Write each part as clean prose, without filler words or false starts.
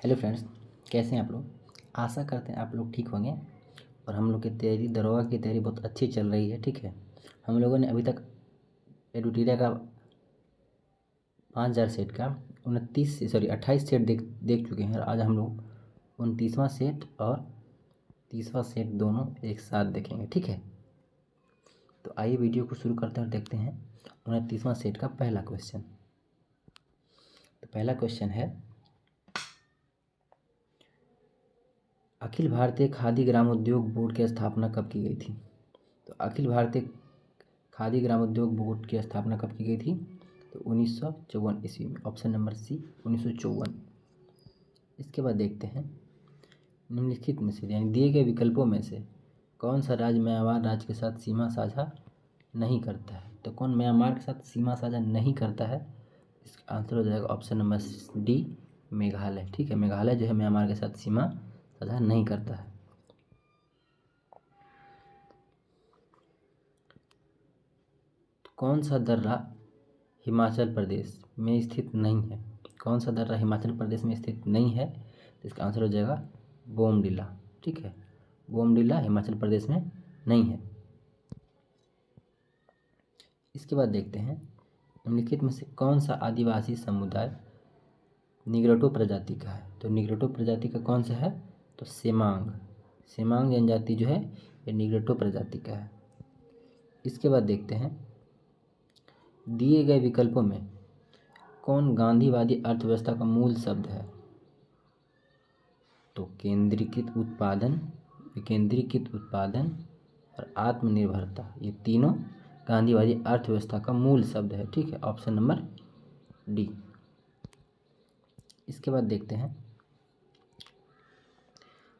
Hello friends, कैसे हैं आप लोग। आशा करते हैं आप लोग ठीक होंगे। और हम लोग की तैयारी दरोगा की तैयारी बहुत अच्छी चल रही है। ठीक है, हम लोगों ने अभी तक एडुटीरिया का 5000 सेट का 28 सेट देख चुके हैं। और आज हम लोग 29वां सेट और 30वां सेट दोनों एक साथ देखेंगे। ठीक है, तो आइए वीडियो को शुरू करते हैं और देखते हैं 29वां सेट का पहला क्वेश्चन। तो पहला क्वेश्चन है, अखिल भारतीय खादी ग्रामोद्योग बोर्ड की स्थापना कब की गई थी। तो अखिल भारतीय खादी ग्रामोद्योग बोर्ड की स्थापना कब की गई थी। तो 1954 ईस्वी में। Option number C 1954। इसके बाद देखते हैं, निम्नलिखित में से यानी दिए गए विकल्पों में से कौन सा राज्य म्यांमार राज्य के साथ सीमा साझा नहीं करता है। तो कौन म्यांमार के साथ सीमा साझा नहीं करता है, इसका आंसर हो जाएगा ऑप्शन नंबर डी, मेघालय। ठीक है, मेघालय जो है म्यांमार के साथ सीमा साझा नहीं करता है। कौन सा दर्रा हिमाचल प्रदेश में स्थित नहीं है। कौन सा दर्रा हिमाचल प्रदेश में स्थित नहीं है, तो इसका आंसर हो जाएगा बोमडिला। ठीक है, बोमडिला हिमाचल प्रदेश में नहीं है। इसके बाद देखते हैं, निम्नलिखित में से कौन सा आदिवासी समुदाय निग्रोटो प्रजाति का है। तो निग्रोटो प्रजाति का कौन सा है, तो सेमांग। सेमांग जनजाति जो है ये निग्रोटो प्रजाति का है। इसके बाद देखते हैं, दिए गए विकल्पों में कौन गांधीवादी अर्थव्यवस्था का मूल शब्द है। तो केंद्रीकृत उत्पादन, विकेंद्रीकृत उत्पादन और आत्मनिर्भरता, ये तीनों गांधीवादी अर्थव्यवस्था का मूल शब्द है। ठीक है, ऑप्शन नंबर डी। इसके बाद देखते हैं,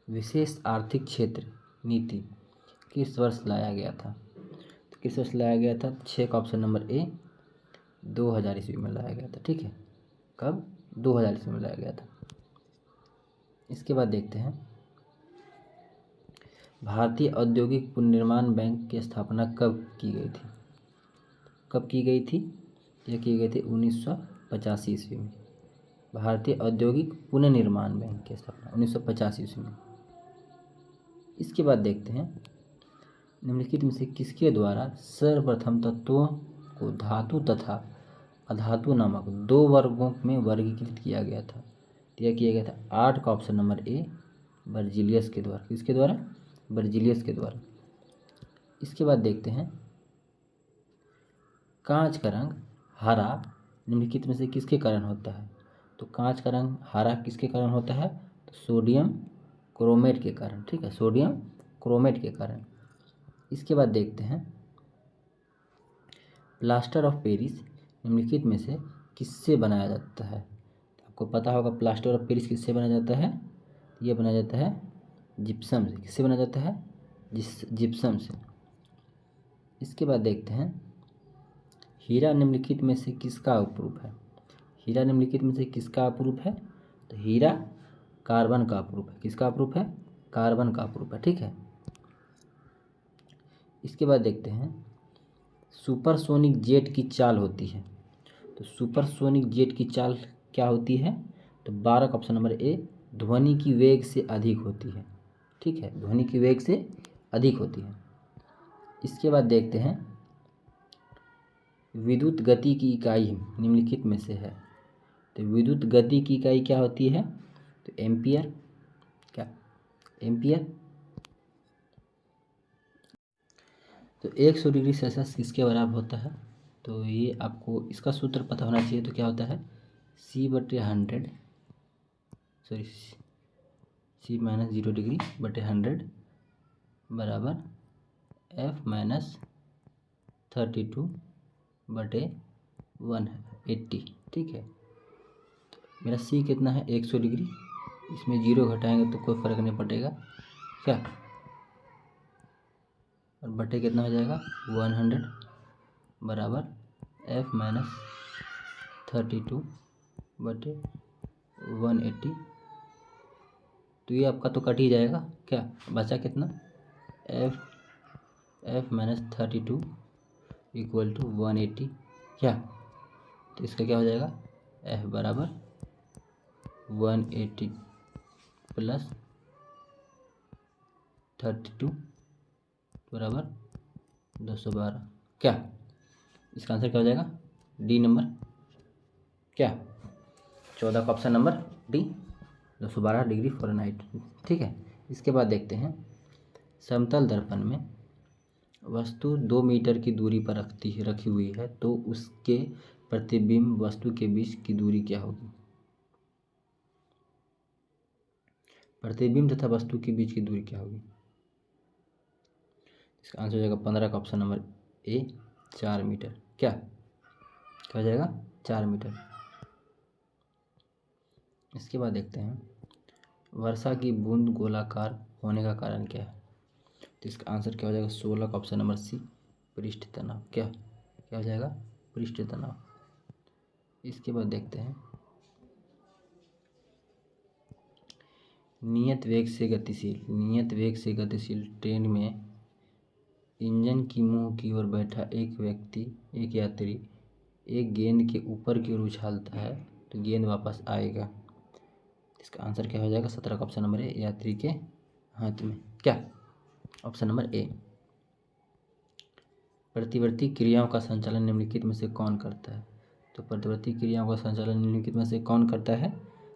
विशेष आर्थिक क्षेत्र नीति किस वर्ष लाया गया था। तो किस वर्ष लाया गया था, 6 का ऑप्शन नंबर ए 2000 ईस्वी में लाया गया था। ठीक है, कब, 2000 ईस्वी में लाया गया था। इसके बाद देखते हैं, भारतीय औद्योगिक पुनर्निर्माण बैंक की स्थापना कब की गई थी। कब की गई थी, यह की गई थी 1985 ईस्वी में। भारतीय औद्योगिक पुनर्निर्माण बैंक की स्थापना 1985 ईस्वी में। इसके बाद देखते हैं, निम्नलिखित में से किसके द्वारा सर्वप्रथम तत्वों को धातु तथा अधातु नामक 2 वर्गों में वर्गीकृत किया गया था। यह किया गया था 8 का ऑप्शन नंबर ए बर्जिलियस के द्वारा। किसके द्वारा, बर्जिलियस के द्वारा। इसके बाद देखते हैं, कांच का रंग हरा निम्नलिखित में से किसके कारण होता है। तो कांच का रंग हरा किसके कारण होता है, तो सोडियम क्रोमेट के कारण। ठीक है, सोडियम क्रोमेट के कारण। इसके बाद देखते हैं, प्लास्टर ऑफ पेरिस निम्नलिखित में से किससे बनाया जाता है। आपको पता होगा प्लास्टर ऑफ पेरिस किससे बनाया जाता है, ये बनाया जाता है जिप्सम से। किससे बनाया जाता है, जिप्सम से। इसके बाद देखते हैं, हीरा निम्नलिखित में से किसका अपरूप है। हीरा निम्नलिखित में से किसका अपरूप है, तो हीरा कार्बन का अपरूप है। किसका अपरूप है, कार्बन का अपरूप है। ठीक है। इसके बाद देखते हैं, सुपरसोनिक जेट की चाल होती है। तो सुपरसोनिक जेट की चाल क्या होती है, तो 12 का ऑप्शन नंबर ए ध्वनि की वेग से अधिक होती है। ठीक है, ध्वनि की वेग से अधिक होती है। इसके बाद देखते हैं, विद्युत गति की इकाई निम्नलिखित में से है। तो विद्युत गति की इकाई क्या होती है, तो एम्पियर। क्या, एम्पियर। तो 100 डिग्री सेल्सियस किसके बराबर होता है, तो ये आपको इसका सूत्र पता होना चाहिए। तो क्या होता है, C/100 सॉरी C-0 डिग्री बटे 100 बराबर F-32 बटे 180। ठीक है, मेरा C कितना है, 100 डिग्री। इसमें 0 घटाएंगे तो कोई फ़र्क नहीं पड़ेगा क्या, और बटे कितना हो जाएगा 100 बराबर F-32 बटे 180। तो ये आपका तो कट ही जाएगा, क्या बचा कितना, F-32 इक्वल टू 180। क्या, तो इसका क्या हो जाएगा, F बराबर 180 प्लस 32 बराबर 212। क्या इसका आंसर क्या हो जाएगा? डी नंबर क्या? 14 का option number D 212 degree Fahrenheit. ठीक है, इसके बाद देखते हैं समतल दर्पण में वस्तु 2 मीटर की दूरी पर रखी हुई है तो उसके प्रतिबिंब वस्तु के बीच की दूरी क्या होगी? प्रतिबिंब तथा वस्तु के बीच की दूरी क्या होगी? इसका आंसर हो जाएगा 15 का ऑप्शन नंबर ए 4 मीटर। क्या हो जाएगा? 4 मीटर। इसके बाद देखते हैं वर्षा की बूंद गोलाकार होने का कारण क्या है? तो इसका आंसर क्या हो जाएगा? 16 का ऑप्शन नंबर सी पृष्ठ तनाव। क्या हो जाएगा? पृष्ठ तनाव। इसके बाद देखते हैं नियत वेग से गतिशील ट्रेन में इंजन की मुंह की ओर बैठा एक यात्री एक गेंद के ऊपर की ओर उछालता है तो गेंद वापस आएगा। इसका आंसर क्या हो जाएगा? 17 का ऑप्शन नंबर ए यात्री के हाथ में। क्या ऑप्शन नंबर ए। प्रतिवर्ती क्रियाओं का संचालन निम्नलिखित में से कौन करता है? तो प्रतिवर्ती क्रियाओं का संचालन निम्नलिखित में से कौन करता है?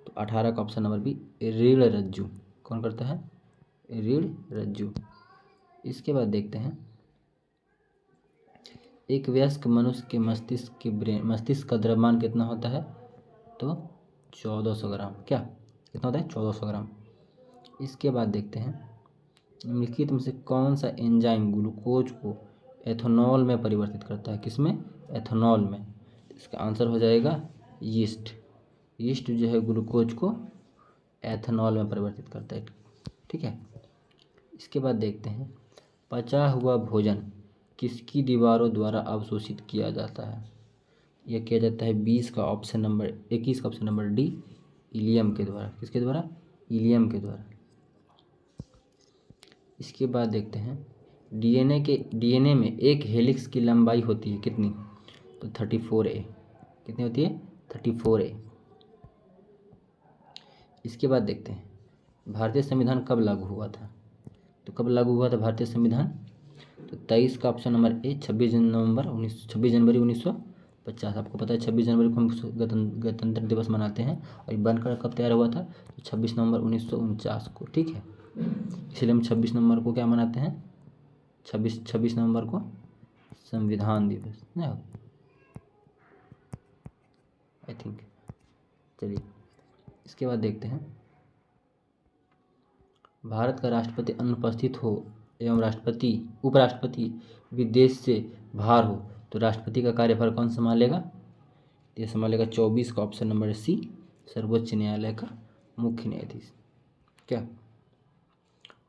तो 18 का ऑप्शन नंबर बी रीढ़ रज्जु। कौन करता है? रीढ़ रज्जु। इसके बाद देखते हैं एक वयस्क मनुष्य के मस्तिष्क का द्रव्यमान कितना होता है? तो 1400 ग्राम। क्या कितना होता है? 1400 ग्राम। इसके बाद देखते हैं निम्नलिखित में से कौन सा एंजाइम ग्लूकोज को एथेनॉल में परिवर्तित करता है? किसमें? एथेनॉल में। इसका आंसर हो जाएगा यीस्ट जो है ग्लूकोज को एथेनॉल में परिवर्तित करता है। ठीक है, इसके बाद देखते हैं पचा हुआ भोजन किसकी दीवारों द्वारा अवशोषित किया जाता है? यह किया जाता है 21 का ऑप्शन नंबर डी इलियम के द्वारा। किसके द्वारा? इलियम के द्वारा। इसके बाद देखते हैं डीएनए में एक हेलिक्स की लंबाई होती है कितनी? तो 34A। कितनी होती है? 34A। इसके बाद देखते हैं भारतीय संविधान कब लागू हुआ था? तो कब लागू हुआ था भारतीय संविधान? तो 23 का ऑप्शन नंबर ए 26 जनवरी 1950। आपको पता है 26 जनवरी को हम गणतंत्र दिवस मनाते हैं और ये बनकर कब तैयार हुआ था? तो 26 नवंबर 1949 को। ठीक है, इसलिए हम 26 नवंबर को क्या मनाते हैं? 26 नवंबर को संविधान दिवस ना आई थिंक। चलिए इसके बाद देखते हैं भारत का राष्ट्रपति अनुपस्थित हो एवं उपराष्ट्रपति विदेश से बाहर हो तो राष्ट्रपति का कार्यभार कौन संभालेगा? ये संभालेगा 24 का ऑप्शन नंबर सी सर्वोच्च न्यायालय का मुख्य न्यायाधीश। क्या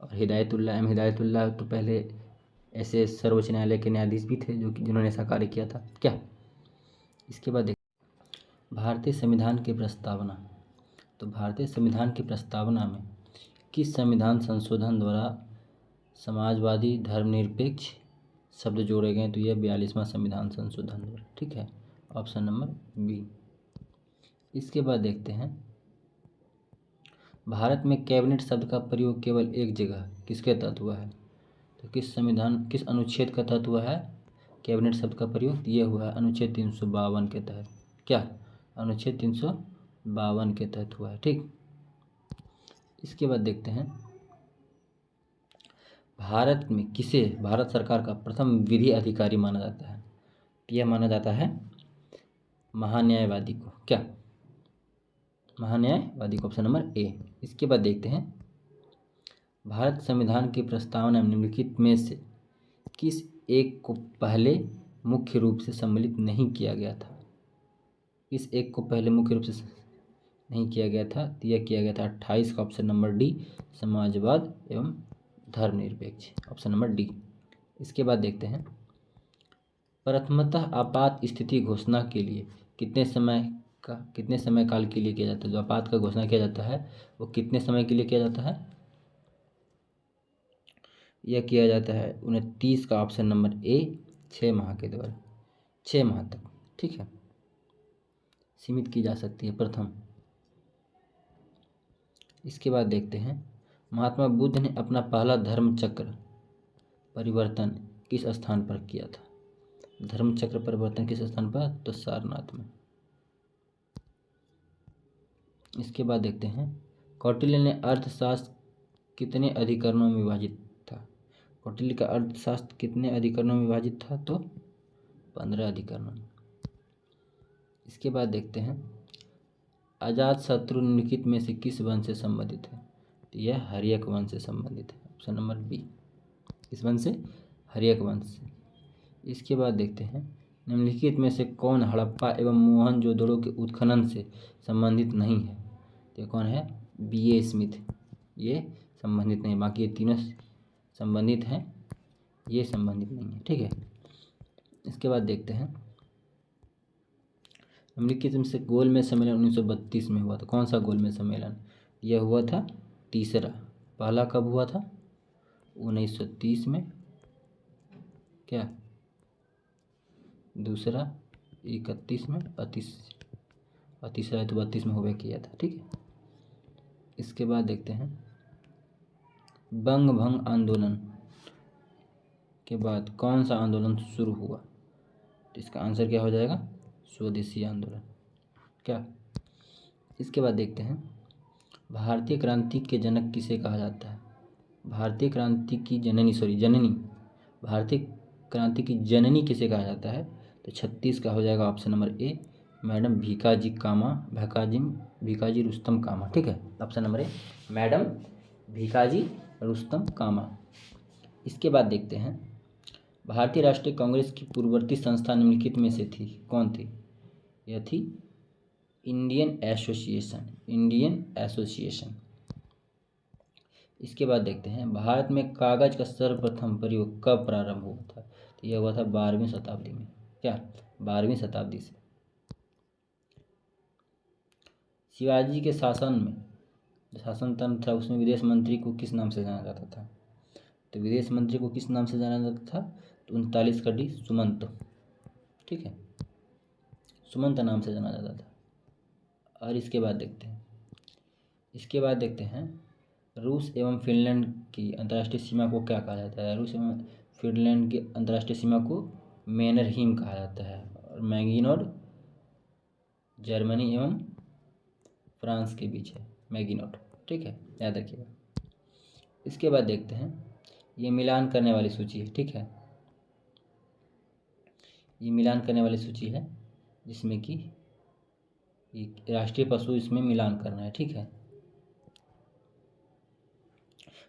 और हिदायतुल्लाह तो पहले ऐसे सर्वोच्च न्यायालय के न्यायाधीश भी थे जिन्होंने ऐसा कार्य किया था। क्या इसके बाद भारतीय संविधान की प्रस्तावना। तो भारतीय संविधान की प्रस्तावना में किस संविधान संशोधन द्वारा समाजवादी धर्मनिरपेक्ष शब्द जोड़े गए? तो यह 42वां संविधान संशोधन द्वारा। ठीक है, ऑप्शन नंबर बी। इसके बाद देखते हैं भारत में कैबिनेट शब्द का प्रयोग केवल एक जगह किसके तहत हुआ है? तो किस अनुच्छेद का तहत हुआ है कैबिनेट शब्द का प्रयोग? ये हुआ है अनुच्छेद 352 के तहत। क्या अनुच्छेद 352 के तहत हुआ है। ठीक, इसके बाद देखते हैं भारत में किसे भारत सरकार का प्रथम विधि अधिकारी माना जाता है? यह माना जाता है महान्यायवादी को। क्या महान्यायवादी को, ऑप्शन नंबर ए। इसके बाद देखते हैं भारत संविधान की प्रस्तावना में निम्नलिखित में से किस एक को पहले मुख्य रूप से सम्मिलित नहीं किया गया था? इस एक को पहले मुख्य रूप से नहीं किया गया था तो यह किया गया था 28 का ऑप्शन नंबर डी समाजवाद एवं धर्मनिरपेक्ष। Option number D. इसके बाद देखते हैं प्रथमतः आपात स्थिति घोषणा के लिए कितने समय काल के लिए किया जाता है? जो आपात का घोषणा किया जाता है वो कितने समय के लिए किया जाता है? यह किया जाता है 29 का ऑप्शन नंबर ए 6 माह के द्वारा। 6 माह तक। ठीक है, सीमित की जा सकती है प्रथम। इसके बाद देखते हैं महात्मा बुद्ध ने अपना पहला धर्म चक्र परिवर्तन किस स्थान पर किया था? धर्म चक्र परिवर्तन किस स्थान पर? तो सारनाथ में। इसके बाद देखते हैं कौटिल्य ने अर्थशास्त्र कितने अधिकरणों में विभाजित था? कौटिल्य का अर्थशास्त्र कितने अधिकरणों में विभाजित था? तो 15 अधिकरणों में। इसके बाद देखते हैं अजातशत्रु निम्नलिखित में से किस वंश से संबंधित है? तो यह हर्यक वंश से संबंधित है। Option number B. किस वंश से? हर्यक वंश से। इसके बाद देखते हैं निम्नलिखित में से कौन हड़प्पा एवं मोहनजोदड़ो के उत्खनन से संबंधित नहीं है? तो कौन है? B.A. स्मिथ। ये संबंधित नहीं, बाकी ये तीनों संबंधित हैं, ये संबंधित नहीं है। ठीक है। इसके बाद देखते हैं निम्नलिखित में से गोलमेज सम्मेलन 1932 में हुआ था। कौन सा गोलमेज सम्मेलन? यह हुआ था तीसरा। पहला कब हुआ था? 1930 में। क्या? दूसरा 31 में और तीसरा तो 32 में हो गया किया था। ठीक है। इसके बाद देखते हैं बंग भंग आंदोलन के बाद कौन सा आंदोलन शुरू हुआ? तो इसका आंसर क्या हो जाएगा? स्वदेशी आंदोलन। क्या? इसके बाद देखते हैं भारतीय क्रांति के जनक किसे कहा जाता है? भारतीय क्रांति की जननी भारतीय क्रांति की जननी किसे कहा जाता है? तो 36 का हो जाएगा option number A, madam Bhikaji Rustam Cama. ठीक है। Option number A, madam Bhikaji Rustam Cama. इसके बाद देखते हैं भारतीय राष्ट्रीय कांग्रेस की पूर्ववर्ती संस्था निम्नलिखित में से थी। कौन थी? यह थी इंडियन एसोसिएशन। इसके बाद देखते हैं भारत में कागज का सर्वप्रथम प्रयोग कब प्रारंभ हुआ था? तो यह हुआ था 12वीं शताब्दी में। क्या? 12वीं शताब्दी से। शिवाजी के शासन में शासन तंत्र था, उसमें विदेश मंत्री को किस नाम से जाना जाता था? तो विदेश मंत्री को किस नाम से जाना जाता था? तो 39 का डी, सुमंत। ठीक है, सुमंत नाम से जाना जाता था। और इसके बाद देखते हैं रूस एवं फिनलैंड की अंतर्राष्ट्रीय सीमा को क्या कहा जाता है? रूस एवं फिनलैंड की अंतर्राष्ट्रीय सीमा को मैनरहीम कहा जाता है। और मैगिनोड जर्मनी एवं फ्रांस के बीच है, मैगिनोड। ठीक है, याद रखिएगा। इसके बाद देखते हैं ये मिलान करने वाली सूची है। ठीक है, ये मिलान करने वाली सूची है जिसमें कि राष्ट्रीय पशु इसमें मिलान करना है। ठीक है,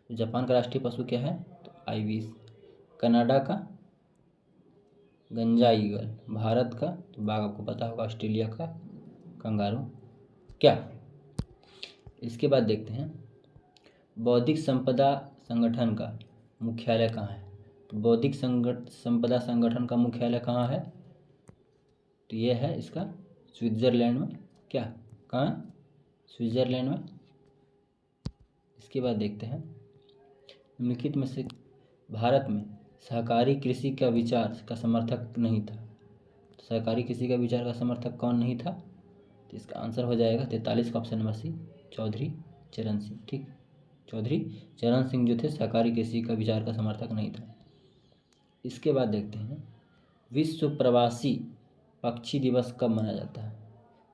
तो जापान का राष्ट्रीय पशु क्या है? तो आइबिस। कनाडा का गंजा ईगल। भारत का तो बाघ आपको पता होगा। ऑस्ट्रेलिया का कंगारू। क्या? इसके बाद देखते हैं बौद्धिक संपदा संगठन का मुख्यालय कहाँ है? तो बौद्धिक संपदा संगठन का मुख्यालय कहाँ है? तो ये है इसका स्विट्जरलैंड में। क्या? कहाँ? स्विट्जरलैंड में। इसके बाद देखते हैं निम्नलिखित में से भारत में सहकारी कृषि का विचार का समर्थक नहीं था। तो सहकारी कृषि का विचार का समर्थक कौन नहीं था? तो इसका आंसर हो जाएगा 43 का ऑप्शन नंबर सी, चौधरी चरण सिंह। ठीक, चौधरी चरण सिंह जो थे सहकारी कृषि का विचार का समर्थक नहीं था। इसके बाद देखते हैं विश्व प्रवासी पक्षी दिवस कब मनाया जाता है?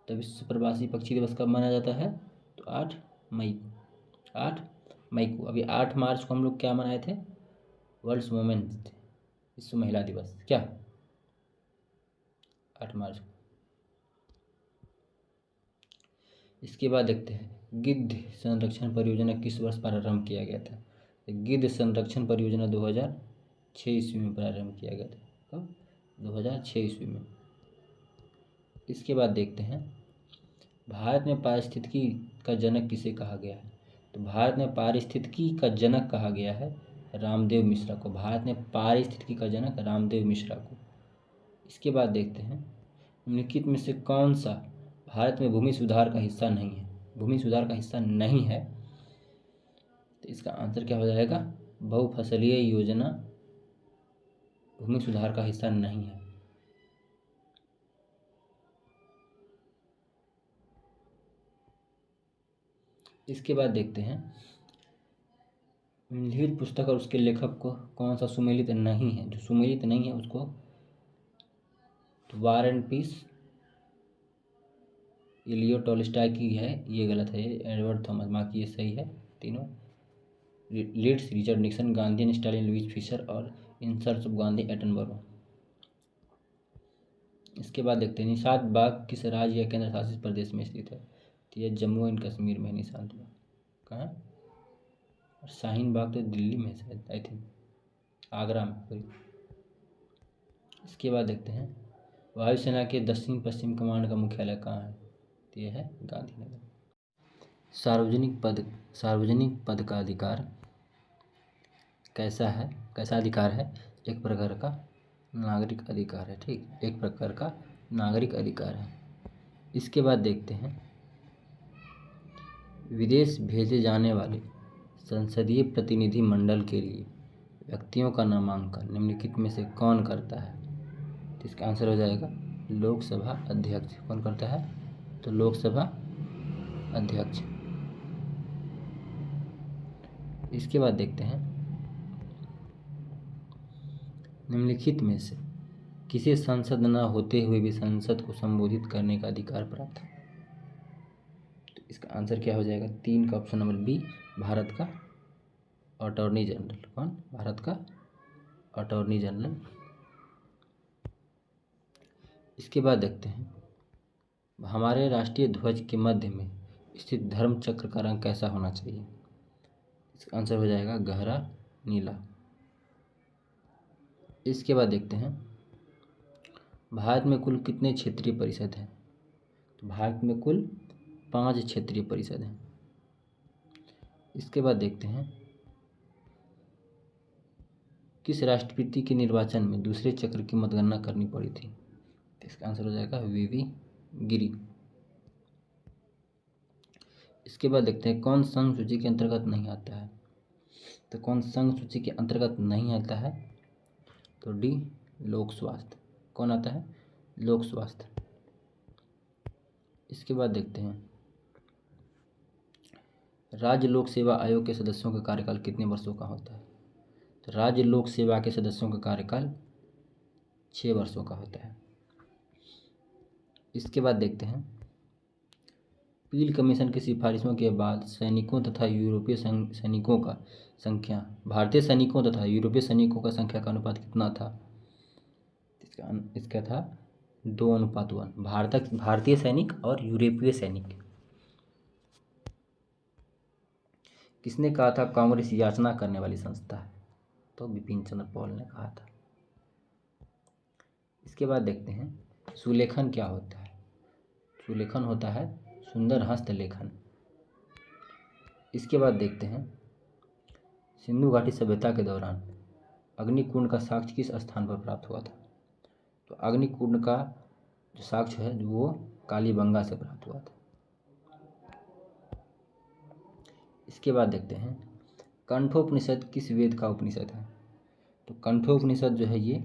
तो विश्व प्रवासी पक्षी दिवस कब मनाया जाता है? तो 8 मई को। अभी 8 मार्च को हम लोग क्या मनाए थे? वर्ल्ड वुमेन्स डे, विश्व महिला दिवस। क्या? 8 मार्च को। इसके बाद देखते हैं गिद्ध संरक्षण परियोजना किस वर्ष प्रारंभ किया गया था? गिद्ध संरक्षण परियोजना 2006 ईस्वी में प्रारंभ किया गया था। कब? 2006 ईस्वी में। इसके बाद देखते हैं भारत में पारिस्थितिकी का जनक किसे कहा गया है? तो भारत में पारिस्थितिकी का जनक कहा गया है रामदेव मिश्रा को। भारत में पारिस्थितिकी का जनक रामदेव मिश्रा को। इसके बाद देखते हैं निम्नलिखित में से कौन सा भारत में भूमि सुधार का हिस्सा नहीं है? भूमि सुधार का हिस्सा नहीं है तो इसका आंसर क्या हो जाएगा? बहुफसलीय योजना भूमि सुधार का हिस्सा नहीं है। इसके बाद देखते हैं निम्नलिखित पुस्तक और उसके लेखक को कौन सा सुमेलित नहीं है। जो सुमेलित नहीं है उसको तो वार एंड पीस ये लियो टॉलस्टॉय की है, ये गलत है। एडवर्ड थॉमस, बाकी ये सही है तीनों। Leads Richard Nixon, Gandhi and Stalin Louis Fischer और in search of Gandhi Attenborough. इसके बाद देखते हैं निषाद बाग किस राज्य या केंद्र शासित प्रदेश में स्थित है। तो यह जम्मू एंड कश्मीर में निषाद बाग कहाँ है, और शाहीन बाग तो दिल्ली में शायद, आई थिंक आगरा में, सॉरी। इसके बाद देखते हैं वायुसेना के दक्षिण पश्चिम कमांड का मुख्यालय कहाँ है। तो यह है गांधीनगर। सार्वजनिक पद का अधिकार कैसा है, कैसा अधिकार है। एक प्रकार का नागरिक अधिकार है, ठीक, एक प्रकार का नागरिक अधिकार है। इसके बाद देखते हैं विदेश भेजे जाने वाले संसदीय प्रतिनिधि मंडल के लिए व्यक्तियों का नामांकन निम्नलिखित में से कौन करता है। तो इसका आंसर हो जाएगा लोकसभा अध्यक्ष। कौन करता है, तो लोकसभा अध्यक्ष। इसके बाद देखते हैं निम्नलिखित में से किसे संसद न होते हुए भी संसद को संबोधित करने का अधिकार प्राप्त है। तो इसका आंसर क्या हो जाएगा, 3 का ऑप्शन नंबर बी, भारत का अटॉर्नी जनरल। कौन, भारत का अटॉर्नी जनरल। इसके बाद देखते हैं हमारे राष्ट्रीय ध्वज के मध्य में स्थित धर्म चक्र का रंग कैसा होना चाहिए। इसका आंसर हो जाएगा गहरा नीला। इसके बाद देखते हैं भारत में कुल कितने क्षेत्रीय परिषद हैं। तो भारत में कुल 5 क्षेत्रीय परिषद हैं। इसके बाद देखते हैं किस राष्ट्रपति के निर्वाचन में दूसरे चक्र की मतगणना करनी पड़ी थी। इसका आंसर हो जाएगा वीवी गिरी। इसके बाद देखते हैं कौन संघ सूची के अंतर्गत नहीं आता है। तो कौन संघ सूची के अंतर्गत नहीं आता है, तो डी, लोक स्वास्थ्य। कौन आता है, लोक स्वास्थ्य। इसके बाद देखते हैं राज्य लोक सेवा आयोग के सदस्यों का कार्यकाल कितने वर्षों का होता है। तो राज्य लोक सेवा के सदस्यों का कार्यकाल 6 वर्षों का होता है। इसके बाद देखते हैं पील कमीशन की सिफारिशों के बाद सैनिकों तथा यूरोपीय सैनिकों का संख्या, भारतीय सैनिकों तथा यूरोपीय सैनिकों का संख्या का अनुपात कितना था। इसका था 2:1। भारतीय सैनिक और यूरोपीय सैनिक। किसने कहा था कांग्रेस याचना करने वाली संस्था है। तो बिपिन चंद्र पॉल ने कहा था। इसके बाद देखते हैं सुलेखन क्या होता है। सुलेखन होता है सुंदर हस्तलेखन। इसके बाद देखते हैं सिंधु घाटी सभ्यता के दौरान अग्निकुंड का साक्ष्य किस स्थान पर प्राप्त हुआ था। तो अग्निकुंड का जो साक्ष्य है वो कालीबंगा से प्राप्त हुआ था। इसके बाद देखते हैं कंठोपनिषद किस वेद का उपनिषद है। तो कंठोपनिषद जो है ये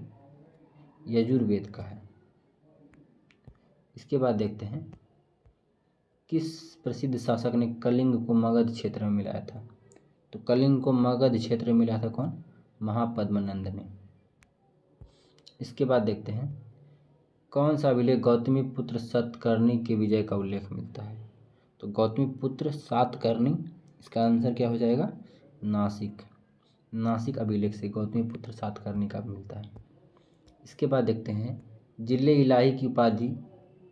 यजुर्वेद का है। इसके बाद देखते हैं किस प्रसिद्ध शासक ने कलिंग को मगध क्षेत्र में मिलाया था। तो कलिंग को मगध क्षेत्र में मिलाया था कौन, महापद्मनंद ने। इसके बाद देखते हैं कौन सा अभिलेख गौतमी पुत्र सातकर्णी के विजय का उल्लेख मिलता है। तो गौतमी पुत्र सातकर्णी, इसका आंसर क्या हो जाएगा, नासिक। नासिक अभिलेख से गौतमी पुत्र सातकर्णी का मिलता है। इसके बाद देखते हैं जिले इलाही की उपाधि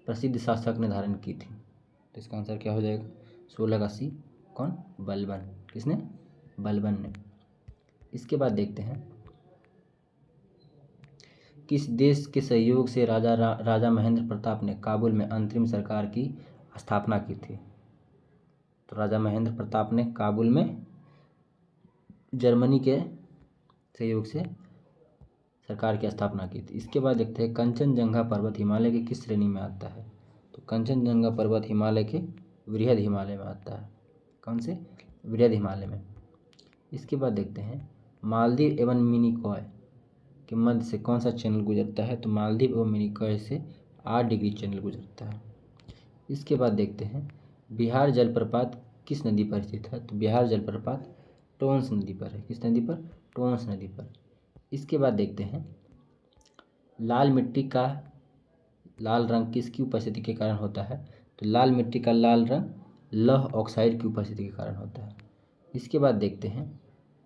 प्रसिद्ध शासक ने धारण की थी। तो इसका आंसर क्या हो जाएगा, 16 का सी, कौन, बलबन। किसने, बलबन ने। इसके बाद देखते हैं किस देश के सहयोग से राजा महेंद्र प्रताप ने काबुल में अंतरिम सरकार की स्थापना की थी। तो राजा महेंद्र प्रताप ने काबुल में जर्मनी के सहयोग से सरकार की स्थापना की थी। इसके बाद देखते हैं कंचनजंगा पर्वत हिमालय के किस श्रेणी में आता है। तो कंचनजंगा पर्वत हिमालय के वृहद हिमालय में आता है। कौन से, वृहद हिमालय में। इसके बाद देखते हैं मालदीव एवं मिनिकॉय के मध्य से कौन सा चैनल गुजरता है। तो मालदीव एवं मिनिकॉय से 8 डिग्री चैनल गुजरता है। इसके बाद देखते हैं बिहार जलप्रपात किस नदी पर स्थित है? तो बिहार जलप्रपात टोंस नदी पर है। किस नदी पर? टोंस नदी पर। इसके बाद देखते हैं लाल मिट्टी का लाल रंग किसकी उपस्थिति के कारण होता है? तो लाल मिट्टी का लाल रंग लौह ऑक्साइड की उपस्थिति के कारण होता है। इसके बाद देखते हैं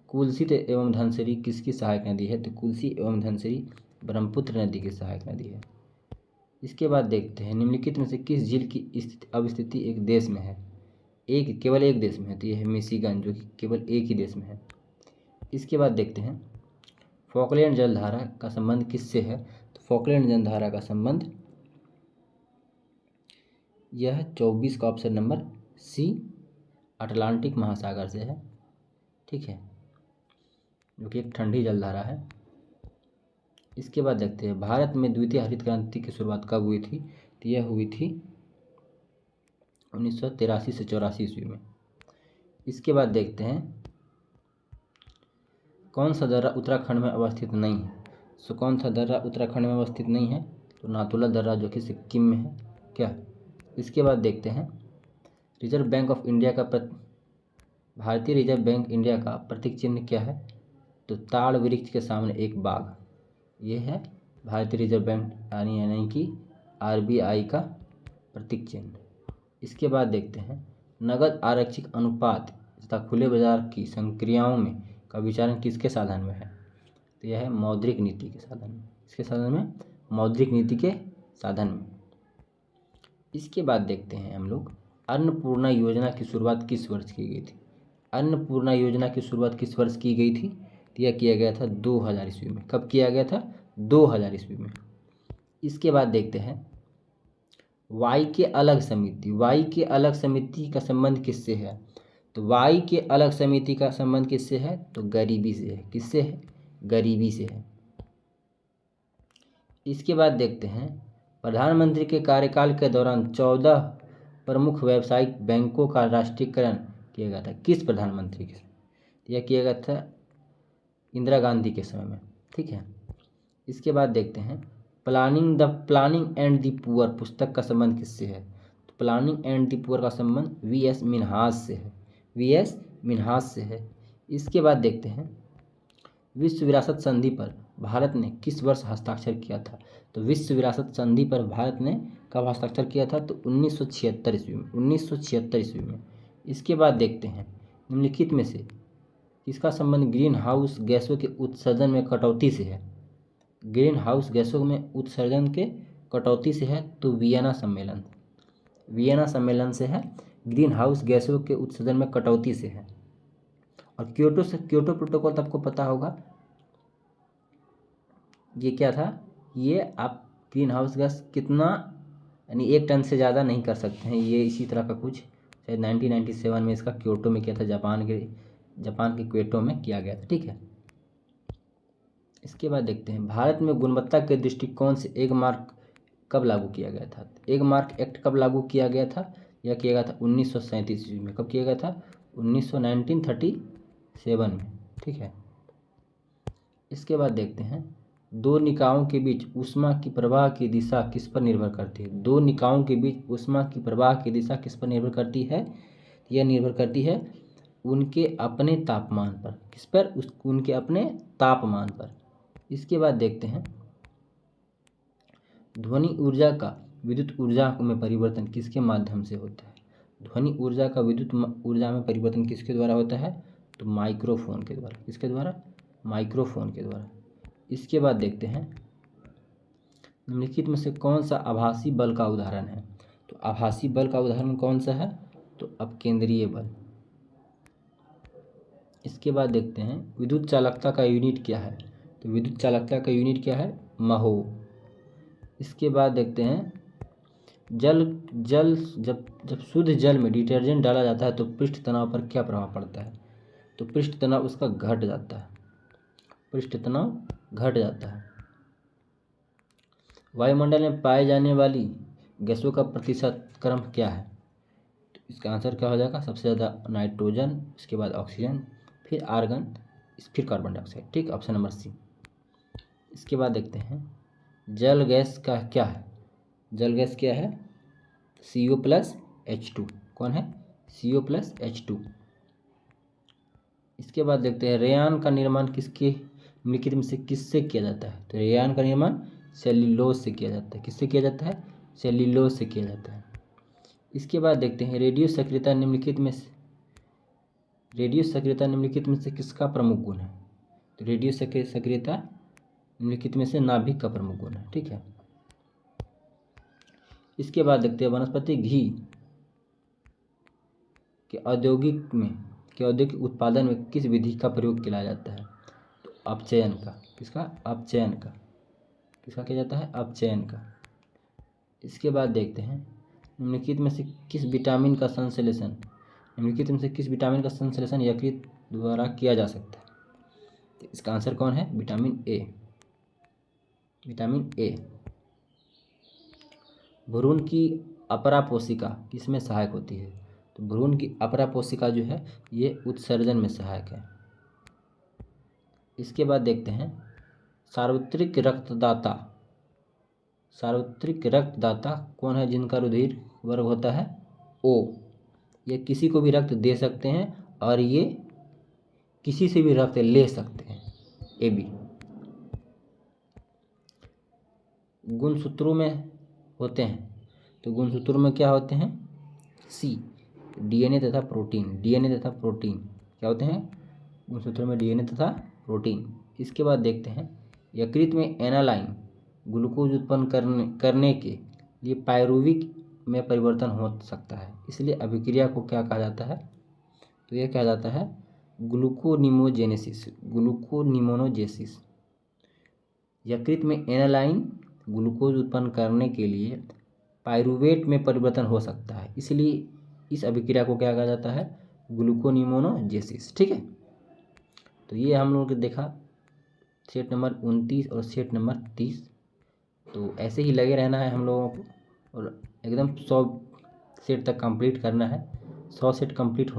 कुलसित एवं धनसिरी किसकी सहायक नदी है? तो कुलसी एवं धनसिरी ब्रह्मपुत्र नदी की सहायक नदी है। इसके बाद देखते हैं निम्नलिखित में से किस झील की अवस्थिति एक देश में है? केवल एक देश में है, तो यह है मिशिगन, जो कि केवल एक ही देश में है। इसके बाद देखते हैं फॉकलैंड जलधारा का संबंध किससे है? तो फॉकलैंड जलधारा का संबंध यह 24 का ऑप्शन नंबर सी अटलांटिक महासागर से है। ठीक है, जो कि एक ठंडी जलधारा है। इसके बाद देखते हैं भारत में द्वितीय हरित क्रांति की शुरुआत कब हुई थी? तो यह हुई थी 1983 से 84 ईस्वी में। इसके बाद देखते हैं कौन सा दर्रा उत्तराखंड में अवस्थित नहीं है? सो कौन सा दर्रा उत्तराखंड में अवस्थित नहीं है? तो नाथुला दर्रा, जो कि सिक्किम में है। क्या? इसके बाद देखते हैं रिजर्व बैंक ऑफ इंडिया का भारतीय रिजर्व बैंक इंडिया का प्रतीक चिन्ह क्या है? तो ताड़ वृक्ष के सामने एक बाघ, ये है भारतीय रिजर्व बैंक यानी कि RBI का प्रतीक चिन्ह। इसके बाद देखते हैं नगद आरक्षित अनुपात तथा खुले बाजार की संक्रियाओं में का विचारण किसके साधन में है? तो यह है मौद्रिक नीति के साधन में। इसके साधन में मौद्रिक नीति के साधन में। इसके बाद देखते हैं हम लोग अन्नपूर्णा योजना की शुरुआत किस वर्ष की गई थी? अन्नपूर्णा योजना की शुरुआत किस वर्ष की गई थी? तो यह किया गया था 2000 ईस्वी में। कब किया गया था? 2000 ईस्वी में। इसके बाद देखते हैं वाई के अलग समिति का संबंध किससे है? तो वाई के अलग समिति का संबंध किससे है? तो गरीबी से है। किससे है? गरीबी से है। इसके बाद देखते हैं प्रधानमंत्री के कार्यकाल के दौरान 14 प्रमुख व्यावसायिक बैंकों का राष्ट्रीयकरण किया गया था। किस प्रधानमंत्री के? यह किया गया था इंदिरा गांधी के समय में। ठीक है। इसके बाद देखते हैं प्लानिंग एंड द पुअर पुस्तक का संबंध किससे है? तो प्लानिंग एंड द पुअर का संबंध V.S. मिन्हास से है। V.S. मिन्हास से है। इसके बाद देखते हैं विश्व विरासत संधि पर भारत ने किस वर्ष हस्ताक्षर किया था? तो विश्व विरासत संधि पर भारत ने कब हस्ताक्षर किया था? तो 1976 ईस्वी में। 1976 ईस्वी में। इसके बाद देखते हैं निम्नलिखित में से किसका संबंध ग्रीन हाउस गैसों के उत्सर्जन में कटौती से है? ग्रीन हाउस गैसों में उत्सर्जन के कटौती से है। तो वियना सम्मेलन से है। ग्रीन हाउस गैसों के उत्सर्जन में कटौती से है। और क्योटो प्रोटोकॉल तो आपको पता होगा, ये क्या था? ये आप ग्रीन हाउस गैस कितना यानी 1 टन से ज़्यादा नहीं कर सकते हैं। ये इसी तरह का कुछ शायद 1997 में इसका क्योटो में किया था, जापान के क्योटो में किया गया था। ठीक है। इसके बाद देखते हैं भारत में गुणवत्ता के दृष्टिकोण से एक मार्क कब लागू किया गया था? एक मार्क एक्ट कब लागू किया गया था? यह किया गया था 1937 ईस्वी में। कब किया गया था? 1937 में। ठीक है। इसके बाद देखते हैं दो निकायों के बीच ऊष्मा की प्रवाह की दिशा किस पर निर्भर करती है? दो निकायों के बीच ऊष्मा की प्रवाह की दिशा किस पर निर्भर करती है? यह निर्भर करती है उनके अपने तापमान पर। किस पर? उनके अपने तापमान पर। इसके बाद देखते हैं ध्वनि ऊर्जा का विद्युत ऊर्जा में परिवर्तन किसके माध्यम से होता है? ध्वनि ऊर्जा का विद्युत ऊर्जा में परिवर्तन किसके द्वारा होता है? तो माइक्रोफोन के द्वारा। किसके द्वारा? माइक्रोफोन के द्वारा। इसके बाद देखते हैं निम्नलिखित में से कौन सा आभासी बल का उदाहरण है? तो आभासी बल का उदाहरण कौन सा है? तो अपकेंद्रीय बल। इसके बाद देखते हैं विद्युत चालकता का यूनिट क्या है? तो विद्युत चालकता का यूनिट क्या है? महो। इसके बाद देखते हैं जल जब शुद्ध जल में डिटर्जेंट डाला जाता है तो पृष्ठ तनाव पर क्या प्रभाव पड़ता है? तो पृष्ठ तनाव उसका घट जाता है। पृष्ठ तनाव घट जाता है। वायुमंडल में पाए जाने वाली गैसों का प्रतिशत क्रम क्या है? तो इसका आंसर क्या हो जाएगा? सबसे ज़्यादा नाइट्रोजन, इसके बाद ऑक्सीजन, फिर आर्गन, फिर कार्बन डाइऑक्साइड। ठीक, ऑप्शन नंबर सी। इसके बाद देखते हैं जल गैस का क्या है? जल गैस क्या है? CO+H2। कौन है? CO+H2। इसके बाद देखते हैं रेयान का निर्माण किसके निम्नलिखित में से किससे किया जाता है। तो रेयान का निर्माण सेल्यूलोज से किया जाता है। किससे किया जाता है? सेल्यूलोज से किया जाता है। इसके बाद देखते हैं रेडियो सक्रियता निम्नलिखित में से किसका प्रमुख गुण है। तो रेडियो सक्रियता निम्नलिखित में से नाभिक का प्रमुख गुण है। ठीक है। इसके बाद देखते हैं वनस्पति घी के औद्योगिक उत्पादन में किस विधि का प्रयोग किया जाता है। तो अपचयन का। किसका? अपचयन का। किसका किया जाता है? अपचयन का। इसके बाद देखते हैं निम्नलिखित में से किस विटामिन का संश्लेषण यकृत द्वारा किया जा सकता है। तो इसका आंसर कौन है? Vitamin A. Vitamin A. भ्रूण की अपरा कोशिका किसमें सहायक होती है। तो भ्रूण की अपरा कोशिका जो है ये उत्सर्जन में सहायक है। इसके बाद देखते हैं सार्वत्रिक रक्तदाता कौन है जिनका रुधिर वर्ग होता है O। ये किसी को भी रक्त दे सकते हैं और ये किसी से भी रक्त ले सकते हैं। AB। गुणसूत्रों में होते हैं। तो गुणसूत्रों में क्या होते हैं? C DNA तथा प्रोटीन। क्या होते हैं? गुणसूत्रों में DNA तथा प्रोटीन। इसके बाद देखते हैं यकृत में एनालाइन ग्लूकोज उत्पन्न करने के लिए पायरुविक में परिवर्तन हो सकता है। इसलिए अभिक्रिया को क्या कहा जाता है? तो यह कहा जाता है ग्लूकोनिमोनोजेसिस। यकृत में एनालाइन ग्लूकोज उत्पन्न करने के लिए पायरुवेट में परिवर्तन हो सकता है। इसलिए इस अभिक्रिया को क्या कहा जाता है? ग्लूकोनिमोनोजेसिस। ठीक है। तो ये हम लोगों ने देखा सेट नंबर 29 और सेट नंबर 30। तो ऐसे ही लगे रहना है हम लोगों को और एकदम 100 सेट तक कंप्लीट करना है। 100 सेट कंप्लीट हो